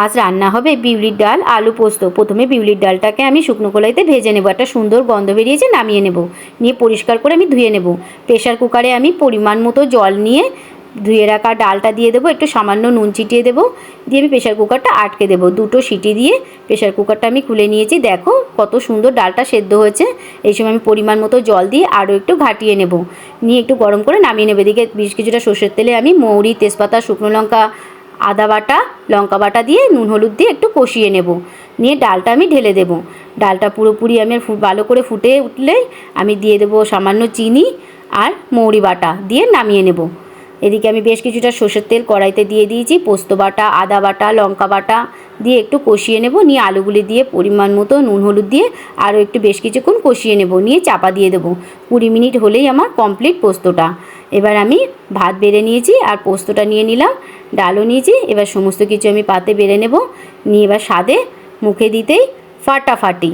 আজ রান্না হবে বিউলির ডাল আলু পোস্ত। প্রথমে বিউলির ডালটাকে আমি শুকনো কড়াইতে ভেজে নেব। একটা সুন্দর গন্ধ বেরিয়েছে, নামিয়ে নেব। নিয়ে পরিষ্কার করে আমি ধুয়ে নেব। প্রেশার কুকারে আমি পরিমাণ মতো জল নিয়ে ধুয়ে রাখা ডালটা দিয়ে দেবো, একটু সামান্য নুন চিটিয়ে দেবো, দিয়ে আমি প্রেশার কুকারটা আটকে দেবো। দুটো সিটি দিয়ে প্রেশার কুকারটা আমি খুলে নিয়েছি। দেখো কত সুন্দর ডালটা সেদ্ধ হয়েছে। এই সময় আমি পরিমাণ মতো জল দিয়ে আরও একটু ঘাটিয়ে নেব, নিয়ে একটু গরম করে নামিয়ে নেবে। এদিকে বেশ কিছুটা সর্ষের তেলে আমি মৌরি, তেজপাতা, শুকনো লঙ্কা, আদা বাটা, লঙ্কা বাটা দিয়ে নুন হলুদ দিয়ে একটু কষিয়ে নেব। নিয়ে ডালটা আমি ঢেলে দেব। ডালটা পুরোপুরি আমি ভালো করে ফুটে উঠলে আমি দিয়ে দেবো সামান্য চিনি আর মৌরি বাটা দিয়ে নামিয়ে নেব। এদিকে আমি বেশ কিছুটা সর্ষের তেল কড়াইতে দিয়ে দিয়েছি। পোস্ত বাটা, আদা বাটা, লঙ্কা বাটা দিয়ে একটু কষিয়ে নেব। নিয়ে আলুগুলি দিয়ে পরিমাণ মতো নুন হলুদ দিয়ে আরও একটু বেশ কিছুক্ষণ কষিয়ে নেব। নিয়ে চাপা দিয়ে দেবো। 20 মিনিট হলেই আমার কমপ্লিট পোস্তটা। এবার আমি ভাত বেড়ে নিয়েছি আর পোস্তটা নিয়ে নিলাম, ডালও নিয়েছি। এবার সমস্ত কিছু আমি পাতে বেড়ে নেব। নিয়ে এবার স্বাদে মুখে দিতেই ফাটাফাটি।